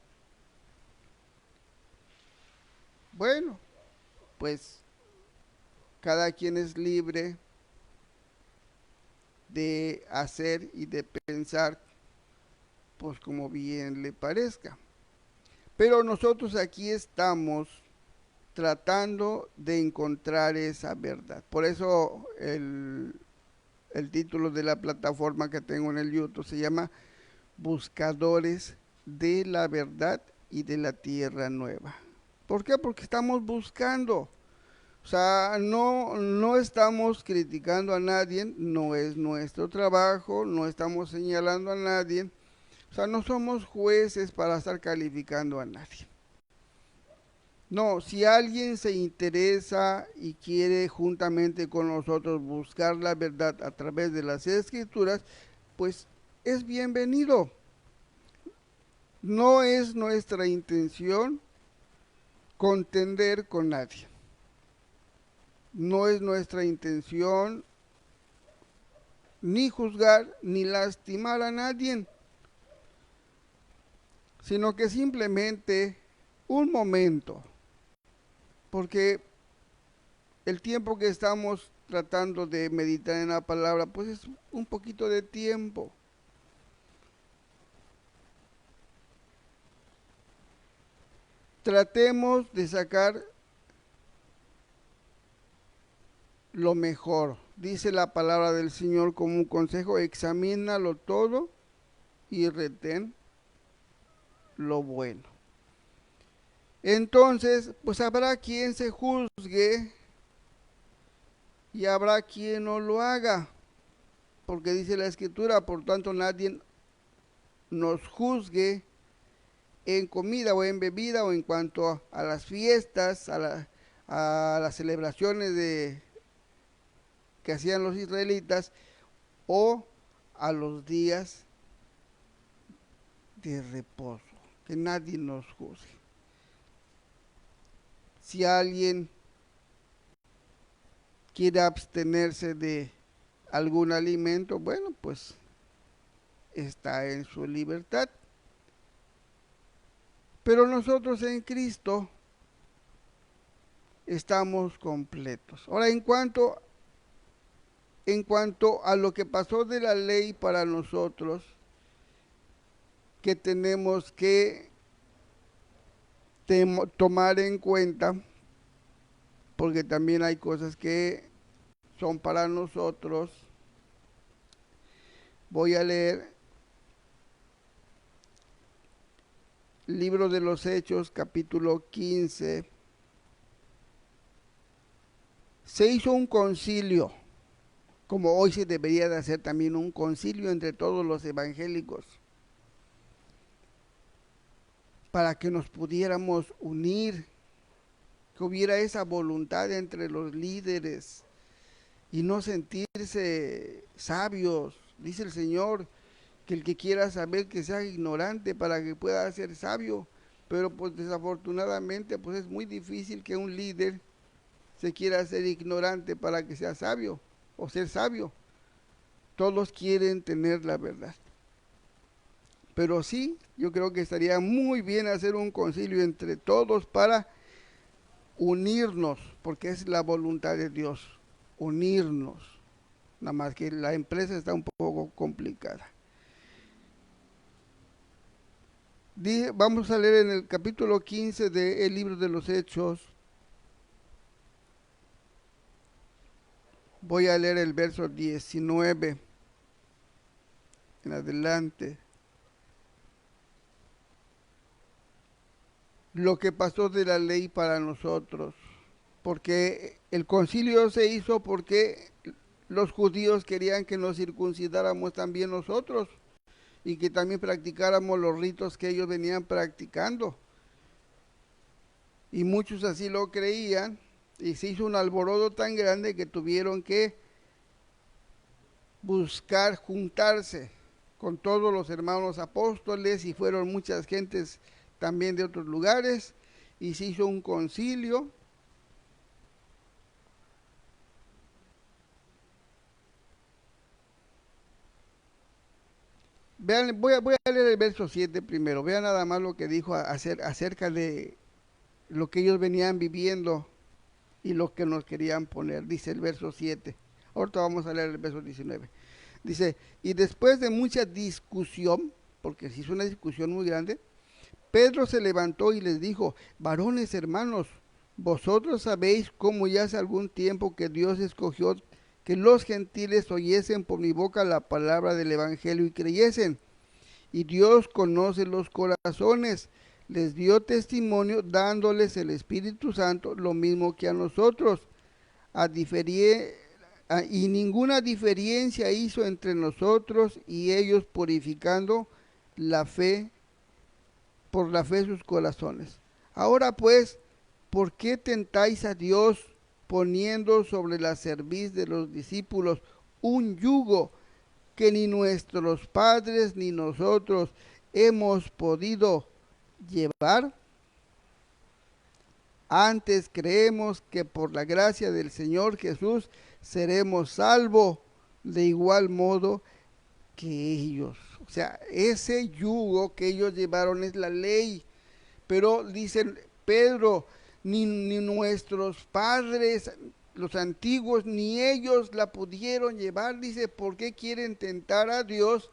Bueno, pues cada quien es libre de hacer y de pensar pues como bien le parezca. Pero nosotros aquí estamos tratando de encontrar esa verdad. Por eso el título de la plataforma que tengo en el YouTube se llama Buscadores de la Verdad y de la Tierra Nueva. ¿Por qué? Porque estamos buscando. O sea, no estamos criticando a nadie, no es nuestro trabajo, no estamos señalando a nadie. O sea, no somos jueces para estar calificando a nadie. No, si alguien se interesa y quiere juntamente con nosotros buscar la verdad a través de las escrituras, pues es bienvenido. No es nuestra intención contender con nadie. No es nuestra intención ni juzgar ni lastimar a nadie, sino que simplemente un momento, porque el tiempo que estamos tratando de meditar en la palabra, pues es un poquito de tiempo. Tratemos de sacar lo mejor. Dice la palabra del Señor como un consejo: examínalo todo y retén lo bueno. Entonces, pues habrá quien se juzgue y habrá quien no lo haga, porque dice la Escritura: por tanto nadie nos juzgue en comida o en bebida o en cuanto a las fiestas, a las celebraciones que hacían los israelitas, o a los días de reposo, que nadie nos juzgue. Si alguien quiere abstenerse de algún alimento, bueno, pues está en su libertad. Pero nosotros en Cristo estamos completos. Ahora, en cuanto a lo que pasó de la ley para nosotros, que tenemos que tomar en cuenta, porque también hay cosas que son para nosotros. Voy a leer Libro de los Hechos, capítulo 15. Se hizo un concilio, como hoy se debería de hacer también un concilio entre todos los evangélicos, para que nos pudiéramos unir, que hubiera esa voluntad entre los líderes y no sentirse sabios. Dice el Señor que el que quiera saber, que sea ignorante para que pueda ser sabio. Pero pues desafortunadamente pues es muy difícil que un líder se quiera ser ignorante para que sea sabio o ser sabio. Todos quieren tener la verdad. Pero sí, yo creo que estaría muy bien hacer un concilio entre todos para unirnos, porque es la voluntad de Dios, unirnos. Nada más que la empresa está un poco complicada. Vamos a leer en el capítulo 15 del libro de los Hechos. Voy a leer el verso 19 en adelante. Lo que pasó de la ley para nosotros, porque el concilio se hizo porque los judíos querían que nos circuncidáramos también nosotros y que también practicáramos los ritos que ellos venían practicando. Y muchos así lo creían, y se hizo un alboroto tan grande que tuvieron que buscar juntarse con todos los hermanos apóstoles, y fueron muchas gentes también de otros lugares, y se hizo un concilio. Vean, voy a leer el verso 7 primero. Vean nada más lo que dijo acerca de lo que ellos venían viviendo y lo que nos querían poner. Dice el verso 7. Ahorita vamos a leer el verso 19. Dice, y después de mucha discusión, porque se hizo una discusión muy grande, Pedro se levantó y les dijo, varones hermanos, vosotros sabéis cómo ya hace algún tiempo que Dios escogió que los gentiles oyesen por mi boca la palabra del evangelio y creyesen. Y Dios conoce los corazones, les dio testimonio dándoles el Espíritu Santo, lo mismo que a nosotros. Y ninguna diferencia hizo entre nosotros y ellos, purificando la fe, por la fe sus corazones. Ahora pues, ¿por qué tentáis a Dios poniendo sobre la cerviz de los discípulos un yugo que ni nuestros padres ni nosotros hemos podido llevar? Antes creemos que por la gracia del Señor Jesús seremos salvos de igual modo que ellos. O sea, ese yugo que ellos llevaron es la ley. Pero dicen Pedro, ni nuestros padres, los antiguos, ni ellos la pudieron llevar. Dice, ¿por qué quieren tentar a Dios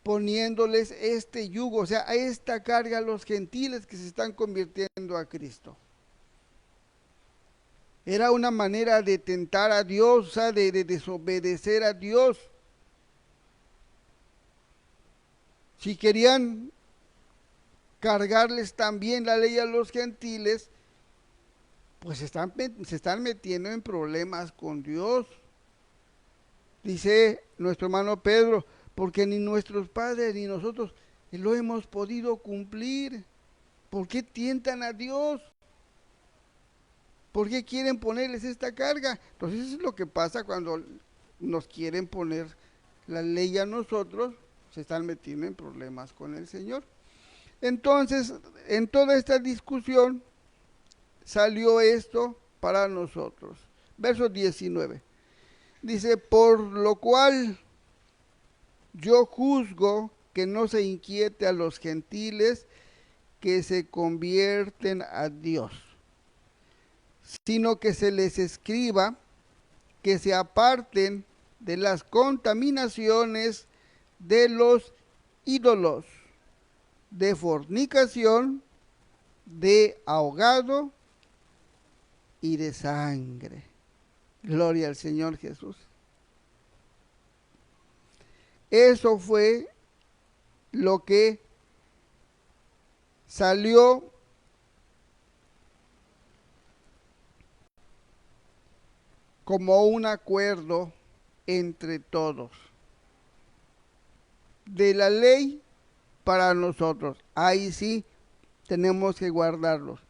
poniéndoles este yugo? O sea, a esta carga a los gentiles que se están convirtiendo a Cristo. Era una manera de tentar a Dios, o sea, de desobedecer a Dios. Si querían cargarles también la ley a los gentiles, pues se están metiendo en problemas con Dios. Dice nuestro hermano Pedro, porque ni nuestros padres ni nosotros lo hemos podido cumplir. ¿Por qué tientan a Dios? ¿Por qué quieren ponerles esta carga? Entonces eso es lo que pasa cuando nos quieren poner la ley a nosotros, se están metiendo en problemas con el Señor. Entonces, en toda esta discusión salió esto para nosotros. Verso 19. Dice, por lo cual yo juzgo que no se inquiete a los gentiles que se convierten a Dios, sino que se les escriba que se aparten de las contaminaciones de los ídolos, de fornicación, de ahogado y de sangre. Gloria al Señor Jesús. Eso fue lo que salió como un acuerdo entre todos. De la ley para nosotros. Ahí sí tenemos que guardarlos.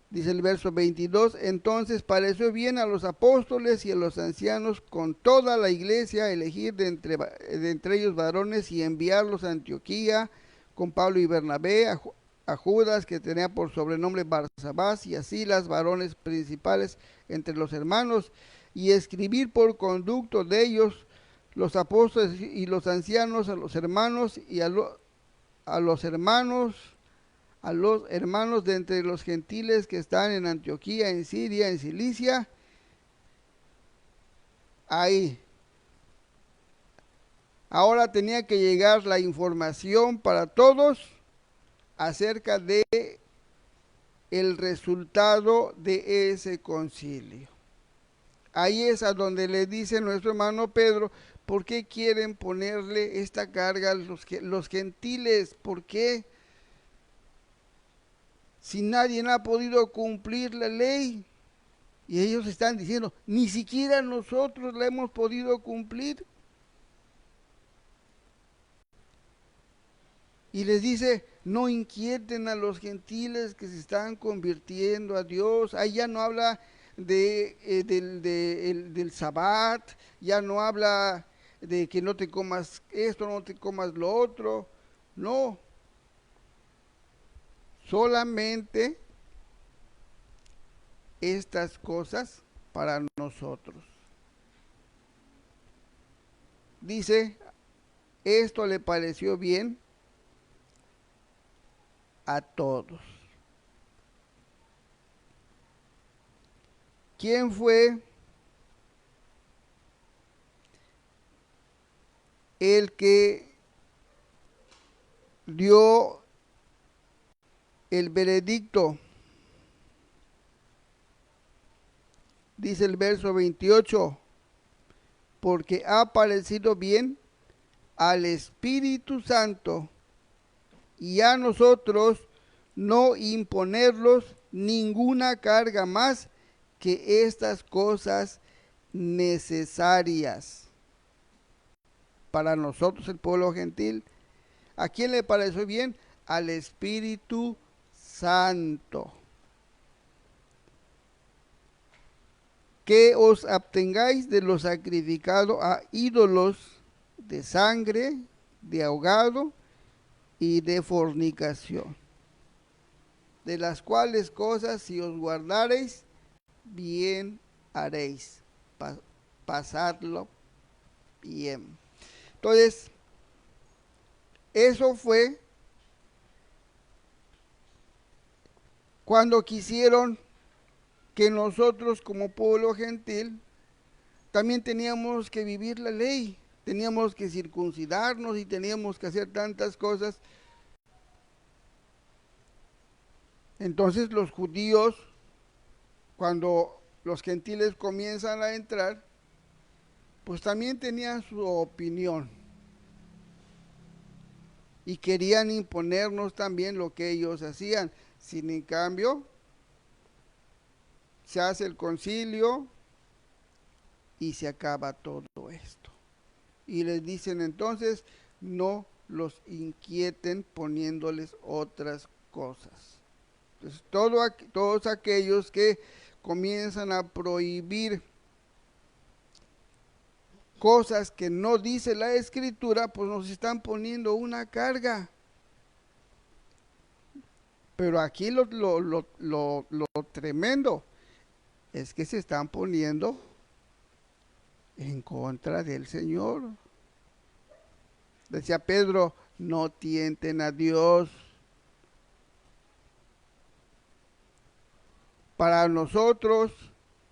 Dice el verso 22, entonces pareció bien a los apóstoles y a los ancianos con toda la iglesia elegir de entre ellos varones y enviarlos a Antioquía con Pablo y Bernabé, a Judas, que tenía por sobrenombre Barsabás, y a Silas, varones principales entre los hermanos, y escribir por conducto de ellos los apóstoles y los ancianos a los hermanos y a los hermanos de entre los gentiles que están en Antioquía, en Siria, en Cilicia, ahí. Ahora tenía que llegar la información para todos acerca de el resultado de ese concilio. Ahí es a donde le dice nuestro hermano Pedro, ¿por qué quieren ponerle esta carga a los gentiles? ¿Por qué? Si nadie ha podido cumplir la ley. Y ellos están diciendo, ni siquiera nosotros la hemos podido cumplir. Y les dice, no inquieten a los gentiles que se están convirtiendo a Dios. Ahí ya no habla del Sabbat, ya no habla de que no te comas esto, no te comas lo otro. No. solamente estas cosas para nosotros. Dice, esto le pareció bien a todos. ¿Quién fue el que dio el veredicto? Dice el verso 28, porque ha parecido bien al Espíritu Santo y a nosotros no imponerlos ninguna carga más que estas cosas necesarias. Para nosotros, el pueblo gentil, ¿a quién le pareció bien? Al Espíritu Santo. Que os abstengáis de lo sacrificado a ídolos, de sangre, de ahogado y de fornicación, de las cuales cosas si os guardareis, bien haréis. Pasadlo bien. Entonces, eso fue cuando quisieron que nosotros como pueblo gentil también teníamos que vivir la ley, teníamos que circuncidarnos y teníamos que hacer tantas cosas. Entonces los judíos, cuando los gentiles comienzan a entrar, pues también tenían su opinión y querían imponernos también lo que ellos hacían. Sin en cambio, se hace el concilio y se acaba todo esto. Y les dicen entonces, no los inquieten poniéndoles otras cosas. Entonces, todos aquellos que comienzan a prohibir cosas que no dice la Escritura, pues nos están poniendo una carga. Pero aquí lo tremendo es que se están poniendo en contra del Señor. Decía Pedro, no tienten a Dios. Para nosotros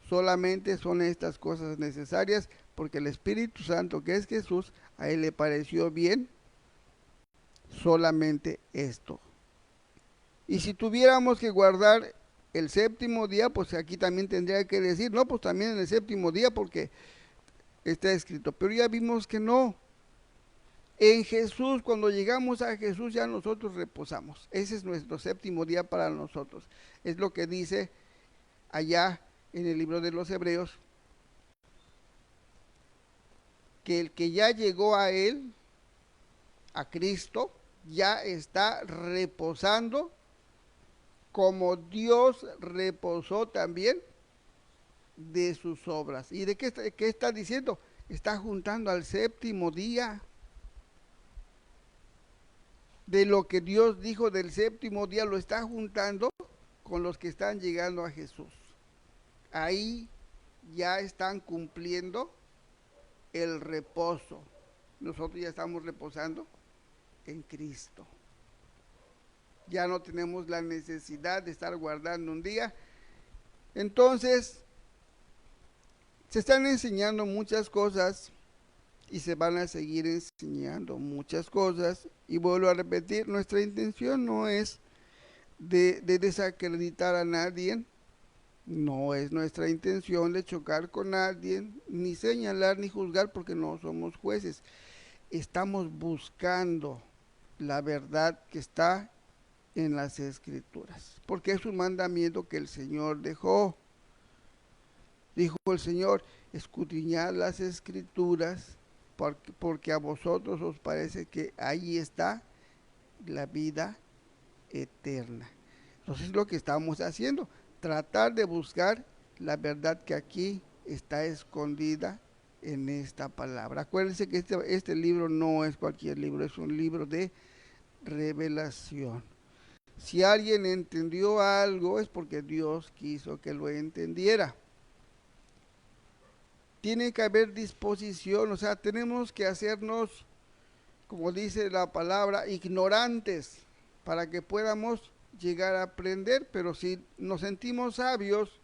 solamente son estas cosas necesarias porque el Espíritu Santo, que es Jesús, a él le pareció bien solamente esto. Y si tuviéramos que guardar el séptimo día, pues aquí también tendría que decir, no, pues también en el séptimo día porque está escrito. Pero ya vimos que no. En Jesús, cuando llegamos a Jesús, ya nosotros reposamos. Ese es nuestro séptimo día para nosotros. Es lo que dice allá en el libro de los Hebreos, que el que ya llegó a él, a Cristo, ya está reposando como Dios reposó también de sus obras. ¿Y de qué está diciendo? Está juntando al séptimo día. De lo que Dios dijo del séptimo día lo está juntando con los que están llegando a Jesús. Ahí ya están cumpliendo el reposo. Nosotros ya estamos reposando en Cristo. Ya no tenemos la necesidad de estar guardando un día. Entonces, se están enseñando muchas cosas y se van a seguir enseñando muchas cosas. Y vuelvo a repetir, nuestra intención no es de desacreditar a nadie, no es nuestra intención de chocar con nadie, ni señalar ni juzgar porque no somos jueces. Estamos buscando la verdad que está en las Escrituras, porque es un mandamiento que el Señor dejó. Dijo el Señor, escudriñad las Escrituras, porque a vosotros os parece que ahí está la vida eterna. Entonces lo que estamos haciendo, tratar de buscar la verdad que aquí está escondida en esta palabra. Acuérdense que este libro no es cualquier libro, es un libro de revelación. Si alguien entendió algo es porque Dios quiso que lo entendiera. Tiene que haber disposición, o sea, tenemos que hacernos, como dice la palabra, ignorantes para que podamos llegar a aprender. Pero si nos sentimos sabios,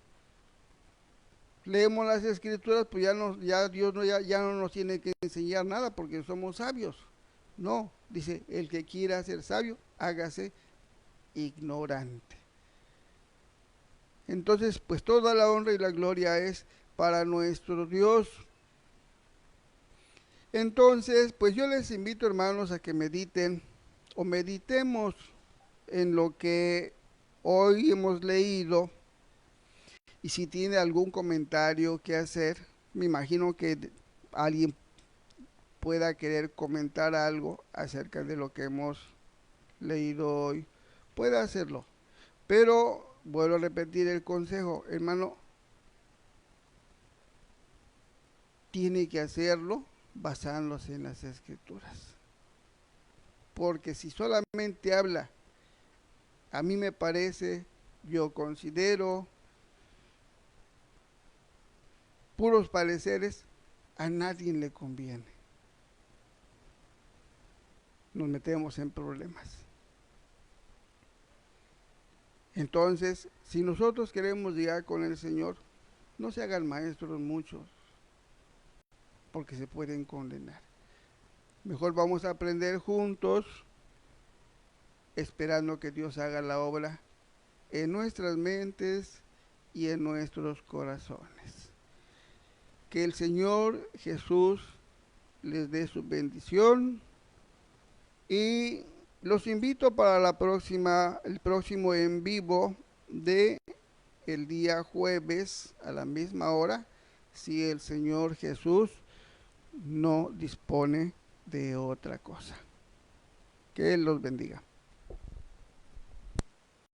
leemos las escrituras, pues ya Dios ya no nos tiene que enseñar nada porque somos sabios. No, dice, el que quiera ser sabio, hágase ignorante. Entonces, pues toda la honra y la gloria es para nuestro Dios. Entonces, pues yo les invito, hermanos, a que mediten o meditemos en lo que hoy hemos leído. Y si tiene algún comentario que hacer, me imagino que alguien pueda querer comentar algo acerca de lo que hemos leído hoy, puede hacerlo. Pero vuelvo a repetir el consejo, hermano, tiene que hacerlo basándose en las escrituras. Porque si solamente habla, a mí me parece, yo considero, puros pareceres, a nadie le conviene. Nos metemos en problemas. Entonces, si nosotros queremos llegar con el Señor, no se hagan maestros muchos, porque se pueden condenar. Mejor vamos a aprender juntos, esperando que Dios haga la obra en nuestras mentes y en nuestros corazones. Que el Señor Jesús les dé su bendición y los invito para el próximo en vivo de el día jueves a la misma hora, si el Señor Jesús no dispone de otra cosa. Que Él los bendiga.